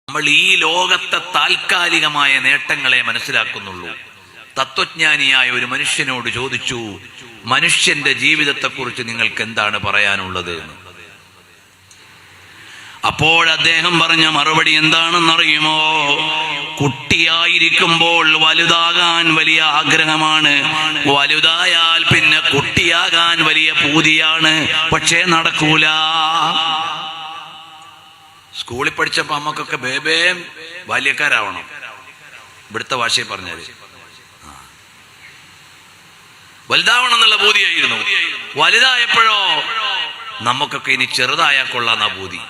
നമ്മൾ ഈ ലോകത്തെ താൽക്കാലികമായ നേട്ടങ്ങളെ മനസ്സിലാക്കുന്നുള്ളൂ. തത്വജ്ഞാനിയായ ഒരു മനുഷ്യനോട് ചോദിച്ചു, മനുഷ്യന്റെ ജീവിതത്തെക്കുറിച്ച് നിങ്ങൾക്ക് എന്താണ് പറയാനുള്ളത് എന്ന്. അപ്പോൾ അദ്ദേഹം പറഞ്ഞ മറുപടി എന്താണെന്നറിയുമോ? കുട്ടിയായിരിക്കുമ്പോൾ വലുതാകാൻ വലിയ ആഗ്രഹമാണ്, വലുതായാൽ പിന്നെ കുട്ടിയാകാൻ വലിയ പൂതിയാണ്, പക്ഷേ നടക്കൂല. സ്കൂളിൽ പഠിച്ചപ്പോ അമ്മക്കൊക്കെ ബേബേം ബാല്യക്കാരാവണം, ഇവിടുത്തെ ഭാഷയിൽ പറഞ്ഞാല് വലുതാവണം എന്നുള്ള ബോധിയായിരുന്നു. വലുതായപ്പോഴോ നമുക്കൊക്കെ ഇനി ചെറുതായാൽ കൊള്ളാന്ന ബോധി.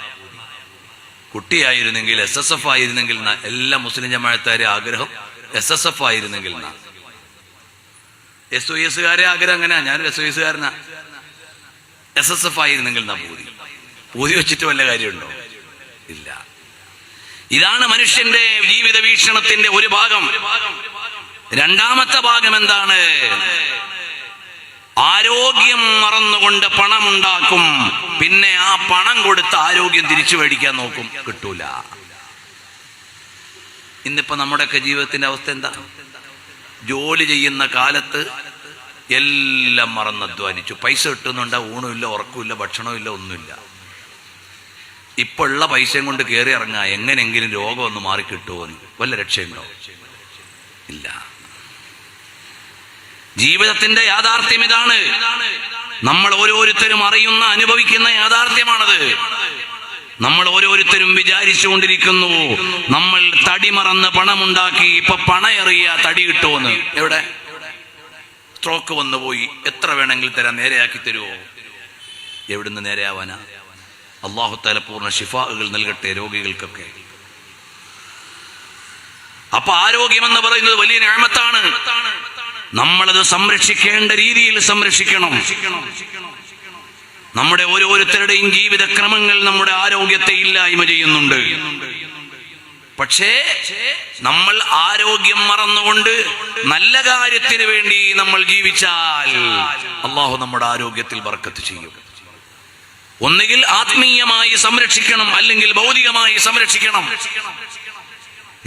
കുട്ടിയായിരുന്നെങ്കിൽ SSF ആയിരുന്നെങ്കിൽ എല്ലാ മുസ്ലിം ജമാഅത്തുകാരെ ആഗ്രഹം SSF ആയിരുന്നെങ്കിൽ SOS ആഗ്രഹം അങ്ങനെയാ. ഞാനൊരു SOS SSF ആയിരുന്നെങ്കിൽ ബോധി വെച്ചിട്ട് വല്ല കാര്യമുണ്ടോ? ഇല്ല. ഇതാണ് മനുഷ്യന്റെ ജീവിത വീക്ഷണത്തിന്റെ ഒരു ഭാഗം. രണ്ടാമത്തെ ഭാഗം എന്താണ്? ആരോഗ്യം മറന്നുകൊണ്ട് പണമുണ്ടാക്കും, പിന്നെ ആ പണം കൊടുത്ത് ആരോഗ്യം തിരിച്ചു മേടിക്കാൻ നോക്കും, കിട്ടൂല. ഇന്നിപ്പോ നമ്മുടെയൊക്കെ ജീവിതത്തിന്റെ അവസ്ഥ എന്താ? ജോലി ചെയ്യുന്ന കാലത്ത് എല്ലാം മറന്നധ്വാനിച്ചു, പൈസ കിട്ടുന്നുണ്ടാ, ഊണുമില്ല, ഉറക്കമില്ല, ഭക്ഷണമില്ല, ഒന്നുമില്ല. ഇപ്പൊ ഉള്ള പൈസയും കൊണ്ട് കയറി ഇറങ്ങാ, എങ്ങനെങ്കിലും രോഗം ഒന്ന് മാറിക്കിട്ടുമോ എന്ന് വല്ല രക്ഷയുണ്ടോ? ഇല്ല. ജീവിതത്തിന്റെ യാഥാർത്ഥ്യം ഇതാണ്. നമ്മൾ ഓരോരുത്തരും അറിയുന്ന അനുഭവിക്കുന്ന യാഥാർത്ഥ്യമാണത്. നമ്മൾ ഓരോരുത്തരും വിചാരിച്ചുകൊണ്ടിരിക്കുന്നു, നമ്മൾ തടി മറന്ന് പണമുണ്ടാക്കി, ഇപ്പൊ പണയറിയ തടി കിട്ടുമെന്ന്. എവിടെ? സ്ട്രോക്ക് വന്നുപോയി, എത്ര വേണമെങ്കിൽ തരാം, നേരെയാക്കി തരുമോ? എവിടുന്ന് നേരെയാവാനാ? അല്ലാഹു തആല പൂർണ്ണ ശിഫാകൾ നൽകട്ടെ രോഗികൾക്കൊക്കെ. അപ്പൊ ആരോഗ്യം എന്ന് പറയുന്നത് വലിയ നിഅമത്താണ്. നമ്മളത് സംരക്ഷിക്കേണ്ട രീതിയിൽ സംരക്ഷിക്കണം. നമ്മുടെ ഓരോരുത്തരുടെയും ജീവിതക്രമങ്ങൾ നമ്മുടെ ആരോഗ്യത്തെ ഇല്ലായ്മ ചെയ്യുന്നുണ്ട്. പക്ഷേ നമ്മൾ ആരോഗ്യം മറന്നുകൊണ്ട് നല്ല കാര്യത്തിന് വേണ്ടി നമ്മൾ ജീവിച്ചാൽ അല്ലാഹു നമ്മുടെ ആരോഗ്യത്തിൽ ബർക്കത്ത് ചെയ്യും. ഒന്നുകിൽ ആത്മീയമായി സംരക്ഷിക്കണം, അല്ലെങ്കിൽ ഭൗതികമായി സംരക്ഷിക്കണം.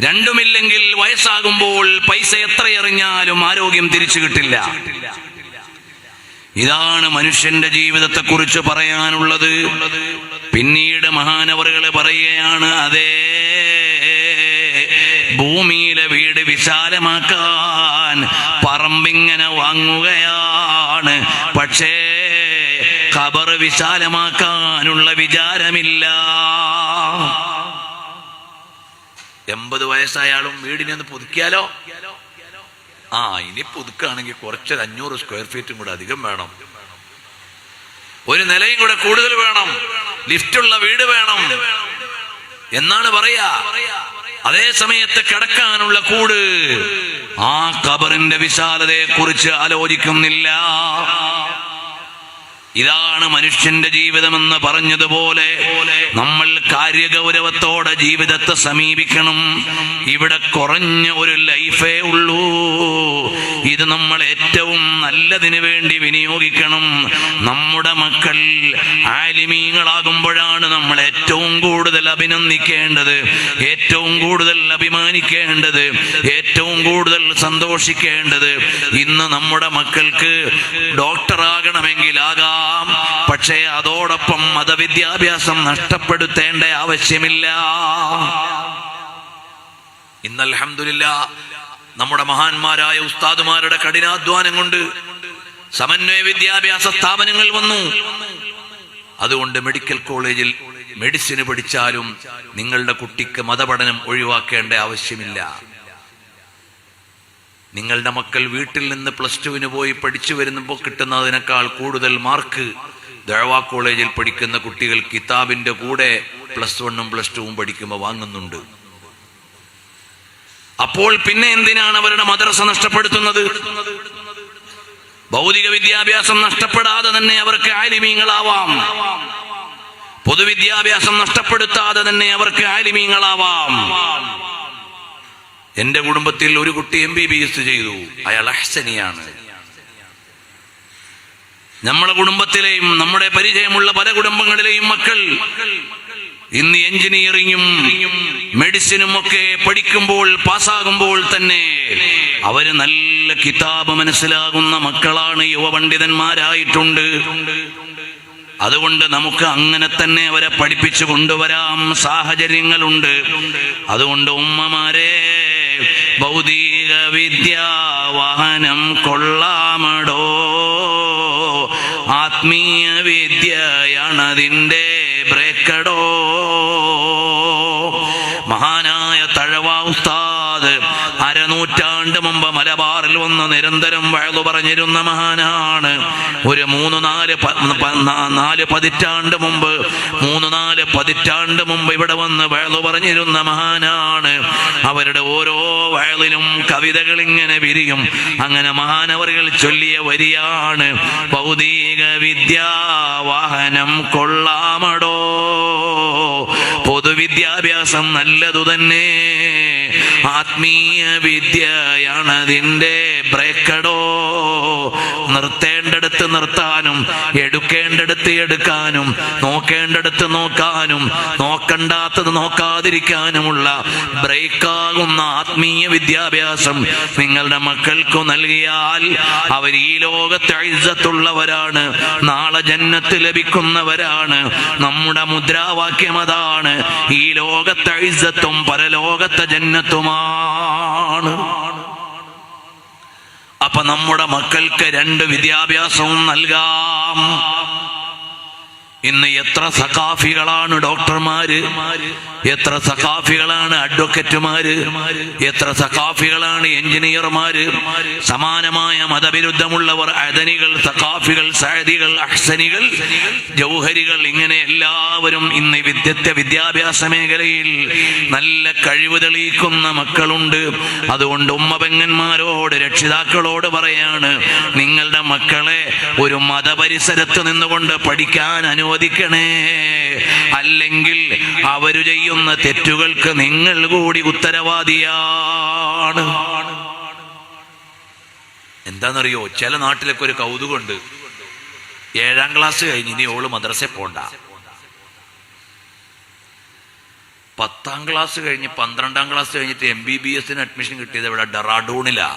രണ്ടുമില്ലെങ്കിൽ വയസ്സാകുമ്പോൾ പൈസ എത്ര എറിഞ്ഞാലും ആരോഗ്യം തിരിച്ചു കിട്ടില്ല. ഇതാണ് മനുഷ്യന്റെ ജീവിതത്തെ കുറിച്ച് പറയാനുള്ളത്. പിന്നീട് മഹാനവറുകളെ പറയുകയാണ്, അതേ ഭൂമിയിലെ വീട് വിശാലമാക്കാൻ പറമ്പിങ്ങനെ വാങ്ങുകയാണ്, പക്ഷേ ഖബർ വിശാലമാക്കാനുള്ള വിചാരമില്ല. 80 വയസ്സായാലും വീടിനെ ഒന്ന് പുതുക്കിയാലോ? ഇനി പുതുക്കുകയാണെങ്കിൽ കുറച്ചൊരു 500 സ്ക്വയർ ഫീറ്റും കൂടെ അധികം വേണം, ഒരു നിലയും കൂടെ കൂടുതൽ വേണം, ലിഫ്റ്റുള്ള വീട് വേണം എന്നാണ് പറയാ. അതേ സമയത്ത് കിടക്കാനുള്ള കൂട്, ആ ഖബറിന്റെ വിശാലതയെ കുറിച്ച് ആലോചിക്കുന്നില്ല. ഇതാണ് മനുഷ്യന്റെ ജീവിതമെന്ന് പറഞ്ഞതുപോലെ നമ്മൾ കാര്യഗൗരവത്തോടെ ജീവിതത്തെ സമീപിക്കണം. ഇവിടെ കുറഞ്ഞ ഒരു ലൈഫേ ഉള്ളൂ, ഇത് നമ്മൾ ഏറ്റവും നല്ലതിന് വേണ്ടി വിനിയോഗിക്കണം. നമ്മുടെ മക്കൾ ആലിമീങ്ങളാകുമ്പോഴാണ് നമ്മൾ ഏറ്റവും കൂടുതൽ അഭിനന്ദിക്കേണ്ടത്, ഏറ്റവും കൂടുതൽ അഭിമാനിക്കേണ്ടത്, ഏറ്റവും കൂടുതൽ സന്തോഷിക്കേണ്ടത്. ഇന്ന് നമ്മുടെ മക്കൾക്ക് ഡോക്ടറാകണമെങ്കിൽ ആകാം, പക്ഷേ അതോടൊപ്പം മതവിദ്യാഭ്യാസം നഷ്ടപ്പെടുത്തേണ്ട ആവശ്യമില്ല. ഇന്ന് അൽഹംദുലില്ലാഹ് നമ്മുടെ മഹാന്മാരായ ഉസ്താദുമാരുടെ കഠിനാധ്വാനം കൊണ്ട് സമന്വയ വിദ്യാഭ്യാസ സ്ഥാപനങ്ങൾ വന്നു. അതുകൊണ്ട് മെഡിക്കൽ കോളേജിൽ മെഡിസിന് പഠിച്ചാലും നിങ്ങളുടെ കുട്ടിക്ക് മതപഠനം ഒഴിവാക്കേണ്ട ആവശ്യമില്ല. നിങ്ങളുടെ മക്കൾ വീട്ടിൽ നിന്ന് +2 പോയി പഠിച്ചു വരുമ്പോൾ കിട്ടുന്നതിനേക്കാൾ കൂടുതൽ മാർക്ക് ദഅ്വാ കോളേജിൽ പഠിക്കുന്ന കുട്ടികൾ കിതാബിന്റെ കൂടെ +1ഉം +2ഉം പഠിക്കുമ്പോൾ വാങ്ങുന്നുണ്ട്. അപ്പോൾ പിന്നെ എന്തിനാണ് അവരുടെ മദ്രസ നഷ്ടപ്പെടുത്തുന്നത്? ഭൗതിക വിദ്യാഭ്യാസം നഷ്ടപ്പെടാതെ തന്നെ അവർക്ക് ആലിമീങ്ങളാവാം, പൊതുവിദ്യാഭ്യാസം നഷ്ടപ്പെടുത്താതെ തന്നെ അവർക്ക് ആലിമീങ്ങളാവാം. എന്റെ കുടുംബത്തിൽ ഒരു കുട്ടി MBBS ചെയ്തു, അയാൾ അഹ്സനിയാണ്. നമ്മുടെ കുടുംബത്തിലെയും നമ്മുടെ പരിചയമുള്ള പല കുടുംബങ്ങളിലെയും മക്കൾ ഇന്ന് എഞ്ചിനീയറിംഗും മെഡിസിനും ഒക്കെ പഠിക്കുമ്പോൾ പാസ്സാകുമ്പോൾ തന്നെ അവര് നല്ല കിതാബ് മനസ്സിലാകുന്ന മക്കളാണ്, യുവപണ്ഡിതന്മാരായിട്ടുണ്ട്. അതുകൊണ്ട് നമുക്ക് അങ്ങനെ തന്നെ അവരെ പഠിപ്പിച്ചു കൊണ്ടുവരാം, സാഹചര്യങ്ങളുണ്ട്. അതുകൊണ്ട് ഉമ്മമാരെ, ഭൗതിക വിദ്യാവാഹനം കൊള്ളാമടോ, ആത്മീയ വിദ്യയാണതിൻ്റെ ബ്രേക്കടോ. മഹാനായ തഴവ ഉസ്താദ് അരനൂറ്റാണ്ട് മുമ്പ് മലബാറിൽ വന്ന് നിരന്തരം വഅ്ള് പറഞ്ഞിരുന്ന മഹാനാണ്. ഒരു 3-4 പതിറ്റാണ്ട് മുമ്പ് ഇവിടെ വന്ന് വഅ്ള് പറഞ്ഞിരുന്ന മഹാനാണ്. അവരുടെ ഓരോ വഅ്ളിലും കവിതകൾ ഇങ്ങനെ വിരിയും. അങ്ങനെ മഹാനവറുകൾ ചൊല്ലിയ വരിയാണ്, ഭൗതിക വിദ്യാവാഹനം കൊള്ളാമടോ, പൊതുവിദ്യാഭ്യാസം നല്ലതു തന്നെ, ആത്മീയ വിദ്യയാണതിൻ്റെ ബ്രേക്കടോ. നിർത്തേണ്ടടുത്ത് നിർത്താനും, എടുക്കേണ്ടടുത്ത് എടുക്കാനും, നോക്കേണ്ടടുത്ത് നോക്കാനും, നോക്കണ്ടാത്തത് നോക്കാതിരിക്കാനുമുള്ള ബ്രേക്കാകുന്ന ആത്മീയ വിദ്യാഭ്യാസം നിങ്ങളുടെ മക്കൾക്കു നൽകിയാൽ അവർ ഈ ലോകത്ത് ഇസ്സത്തുള്ളവരാണ്, നാളെ ജന്നത്ത് ലഭിക്കുന്നവരാണ്. നമ്മുടെ മുദ്രാവാക്യം അതാണ്, ഈ ലോകത്തെ ഇസ്സത്തും പരലോകത്തെ ജന്നത്തുമാണ്. അപ്പൊ നമ്മുടെ മക്കൾക്ക് 2 വിദ്യാഭ്യാസവും നൽകാം. ഇന്ന് എത്ര സഖാഫികളാണ് ഡോക്ടർമാര്, എത്ര സഖാഫികളാണ് അഡ്വക്കറ്റുമാര്, എത്ര സഖാഫികളാണ് എഞ്ചിനീയർമാര്. സമാനമായ മതവിരുദ്ധമുള്ളവർ അദനികൾ, സഖാഫികൾ, സഅദികൾ, അഹ്സനികൾ, ജൗഹരികൾ, ഇങ്ങനെ എല്ലാവരും ഇന്ന് വിദ്യാഭ്യാസ മേഖലയിൽ നല്ല കഴിവ് തെളിയിക്കുന്ന മക്കളുണ്ട്. അതുകൊണ്ട് ഉമ്മപെങ്ങന്മാരോട്, രക്ഷിതാക്കളോട് പറയാണ്, നിങ്ങളുടെ മക്കളെ ഒരു മതപരിസരത്ത് നിന്നുകൊണ്ട് പഠിക്കാൻ അനുവദിക്കണേ. അല്ലെങ്കിൽ അവര് ചെയ്യുന്ന തെറ്റുകൾക്ക് നിങ്ങൾ കൂടി ഉത്തരവാദിയാണ്. എന്താണെന്നറിയോ, ചില നാട്ടിലൊക്കെ ഒരു കൗതുകമുണ്ട്. 7ാം ക്ലാസ് കഴിഞ്ഞ് ഇനി ഓള് മദ്രസയിൽ പോണ്ട, 10ാം ക്ലാസ് കഴിഞ്ഞ് 12ാം ക്ലാസ് കഴിഞ്ഞിട്ട് MBBS അഡ്മിഷൻ കിട്ടിയത് ഇവിടെ ഡെറാഡൂണിലാ.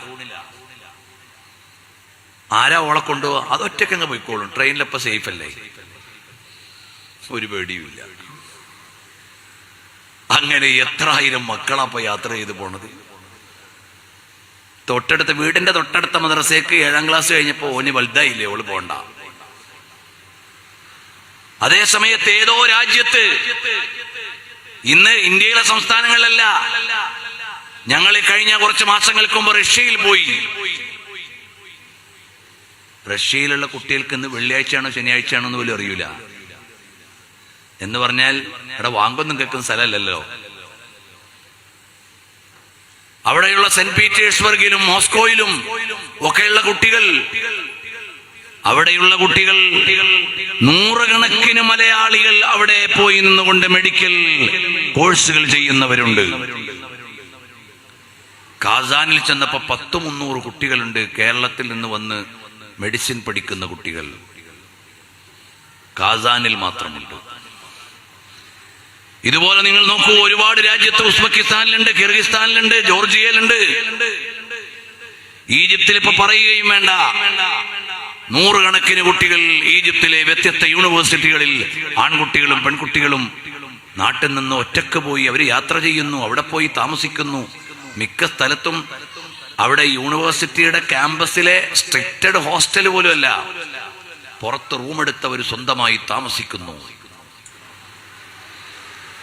ആരാ ഓളെ കൊണ്ടുപോവാ? അതൊറ്റക്കങ്ങ് പോയിക്കോളും, ട്രെയിനിലപ്പോ സേഫ് അല്ലേ, ഒരു പേടിയുമില്ല. അങ്ങനെ എത്ര ആയിരം മക്കളാപ്പോ യാത്ര ചെയ്ത് പോണത്. വീടിന്റെ തൊട്ടടുത്ത മദ്രസയ്ക്ക് 7ാം ക്ലാസ് കഴിഞ്ഞപ്പോ ഓന് വലുതായില്ലേ, ഓള് പോണ്ട. അതേ സമയത്ത് ഏതോ രാജ്യത്ത്, ഇന്ന് ഇന്ത്യയിലെ സംസ്ഥാനങ്ങളിലല്ല, ഞങ്ങൾ കഴിഞ്ഞ കുറച്ച് മാസങ്ങൾക്ക് മുമ്പ് റഷ്യയിൽ പോയി. റഷ്യയിലുള്ള കുട്ടികൾക്ക് ഇന്ന് വെള്ളിയാഴ്ചയാണോ ശനിയാഴ്ചയാണോ എന്ന് പോലും അറിയൂല. എന്ന് പറഞ്ഞാൽ ഇവിടെ വാങ്ങൊന്നും കേൾക്കുന്ന സ്ഥലമല്ലല്ലോ. അവിടെയുള്ള സെന്റ് പീറ്റേഴ്സ്ബർഗിലും മോസ്കോയിലും ഒക്കെയുള്ള കുട്ടികൾ, അവിടെയുള്ള കുട്ടികൾ, 100 കണക്കിന് മലയാളികൾ അവിടെ പോയി നിന്നുകൊണ്ട് മെഡിക്കൽ കോഴ്സുകൾ ചെയ്യുന്നവരുണ്ട്. കാസാനിൽ ചെന്നപ്പോ 100-300 കുട്ടികളുണ്ട് കേരളത്തിൽ നിന്ന് വന്ന് മെഡിസിൻ പഠിക്കുന്ന കുട്ടികൾ. കാസാനിൽ മാത്രമുണ്ട്. ഇതുപോലെ നിങ്ങൾ നോക്കൂ, ഒരുപാട് രാജ്യത്ത്, ഉസ്ബെക്കിസ്ഥാനിലുണ്ട്, കിർഗിസ്ഥാനിലുണ്ട്, ജോർജിയയിലുണ്ട്, ഈജിപ്തിൽ ഇപ്പൊ പറയുകയും വേണ്ട. 100 കണക്കിന് കുട്ടികൾ ഈജിപ്തിലെ വ്യത്യസ്ത യൂണിവേഴ്സിറ്റികളിൽ, ആൺകുട്ടികളും പെൺകുട്ടികളും നാട്ടിൽ നിന്ന് ഒറ്റക്ക് പോയി അവർ യാത്ര ചെയ്യുന്നു, അവിടെ പോയി താമസിക്കുന്നു. മിക്ക സ്ഥലത്തും അവിടെ യൂണിവേഴ്സിറ്റിയുടെ ക്യാമ്പസിലെ സ്ട്രിക്റ്റഡ് ഹോസ്റ്റൽ പോലുമല്ല, പുറത്ത് റൂമെടുത്തവർ സ്വന്തമായി താമസിക്കുന്നു.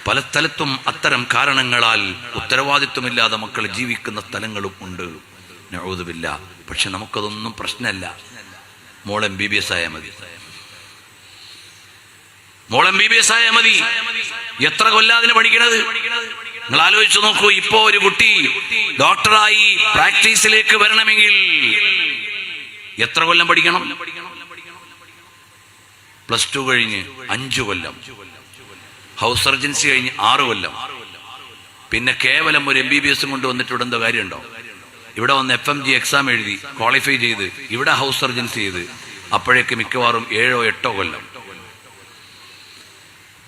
പല സ്ഥലത്തും അത്തരം കാരണങ്ങളാൽ ഉത്തരവാദിത്വമില്ലാതെ മക്കൾ ജീവിക്കുന്ന സ്ഥലങ്ങളും ഉണ്ട്. നഊദുബില്ല. പക്ഷെ നമുക്കതൊന്നും പ്രശ്നമല്ല. മോൾ MBBS ആയാൽ മതി, മോൾ MBBS ആയാൽ മതി. എത്ര കൊല്ലാതിന് പഠിക്കണത് നിങ്ങൾ ആലോചിച്ചു നോക്കൂ. ഇപ്പോ ഒരു കുട്ടി ഡോക്ടറായി പ്രാക്ടീസിലേക്ക് വരണമെങ്കിൽ എത്ര കൊല്ലം പഠിക്കണം? +2 കഴിഞ്ഞ് 5 കൊല്ലം, ഹൗസ് സർജൻസി കഴിഞ്ഞ് 6 കൊല്ലം, പിന്നെ കേവലം ഒരു MBBS കൊണ്ടുവന്നിട്ട് ഇവിടെ എന്തോ കാര്യമുണ്ടോ? ഇവിടെ വന്ന് FMG എക്സാം എഴുതി ക്വാളിഫൈ ചെയ്ത് ഇവിടെ ഹൗസ് സർജൻസി ചെയ്ത് അപ്പോഴേക്ക് മിക്കവാറും 7-8 കൊല്ലം.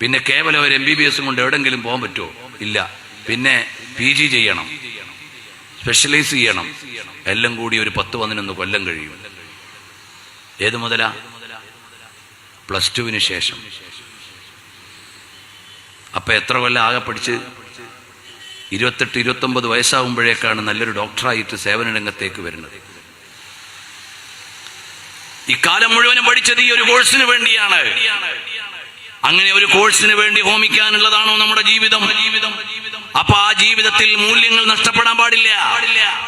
പിന്നെ കേവലം ഒരു MBBS കൊണ്ട് എവിടെങ്കിലും പോകാൻ പറ്റുമോ? ഇല്ല. പിന്നെ PG ചെയ്യണം, സ്പെഷ്യലൈസ് ചെയ്യണം. എല്ലാം കൂടി ഒരു 10-11 കൊല്ലം കഴിയും. ഏത് മുതലാ? +2 ശേഷം. അപ്പൊ എത്ര കൊല്ലം ആകെ പഠിച്ച്? 28-29 വയസ്സാകുമ്പോഴേക്കാണ് നല്ലൊരു ഡോക്ടറായിട്ട് സേവന രംഗത്തേക്ക് വരുന്നത്. ഇക്കാലം മുഴുവനും പഠിച്ചത് ഈ ഒരു കോഴ്സിന് വേണ്ടിയാണ്. അങ്ങനെ ഒരു കോഴ്സിന് വേണ്ടി ഹോമിക്കാനുള്ളതാണോ നമ്മുടെ ജീവിതം? അപ്പൊ ആ ജീവിതത്തിൽ മൂല്യങ്ങൾ നഷ്ടപ്പെടാൻ പാടില്ല.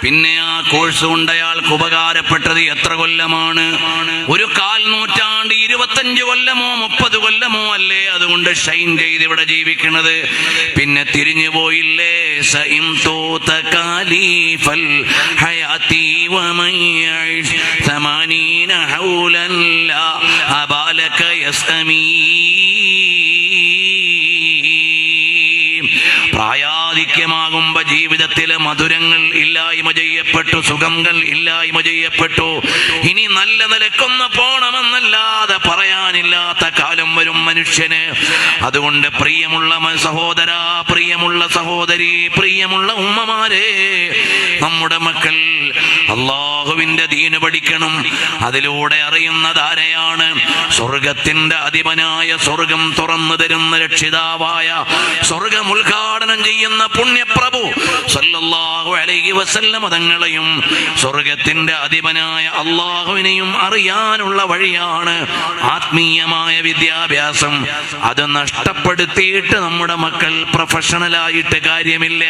പിന്നെ ആ കോഴ്സ് കൊണ്ട് അയാൾക്ക് ഉപകാരപ്പെട്ടത് എത്ര കൊല്ലമാണ്? ഒരു 1/4 നൂറ്റാണ്ട്, 25 കൊല്ലമോ 30 കൊല്ലമോ അല്ലേ അതുകൊണ്ട് ഷൈൻ ചെയ്ത് ഇവിടെ ജീവിക്കുന്നത്? പിന്നെ തിരിഞ്ഞു പോയില്ലേ? പ്രായാധിക്യമാകുമ്പോ ജീവിതത്തിലെ മധുരങ്ങൾ ഇല്ലായ്മ ചെയ്യപ്പെട്ടു, സുഖങ്ങൾ ഇല്ലായ്മ ചെയ്യപ്പെട്ടു. ഇനി നല്ല നിലക്കൊന്ന് പോണമെന്നല്ലാതെ പറയാനില്ലാത്ത കാലം വരും മനുഷ്യന്. അതുകൊണ്ട് പ്രിയമുള്ള സഹോദര, പ്രിയമുള്ള സഹോദരി, പ്രിയമുള്ള ഉമ്മമാരെ, നമ്മുടെ മക്കൾ അള്ളാഹുവിന്റെ ദീന് പഠിക്കണം. അതിലൂടെ അറിയുന്നത് ആരെയാണ്? സ്വർഗത്തിന്റെ അധിപനായ, സ്വർഗം തുറന്നു തരുന്ന രക്ഷിതാവായ, സ്വർഗം ഉദ്ഘാടനം ചെയ്യുന്ന പുണ്യപ്രഭു സല്ലല്ലാഹു അലൈഹി വസല്ലം തങ്ങളെയും സ്വർഗത്തിന്റെ അധിപനായ അള്ളാഹുവിനെയും അറിയാനുള്ള വഴിയാണ് ആത്മീയമായ വിദ്യാഭ്യാസം. അത് നഷ്ടപ്പെടുത്തിയിട്ട് നമ്മുടെ മക്കൾ പ്രൊഫഷണലായിട്ട് കാര്യമില്ല.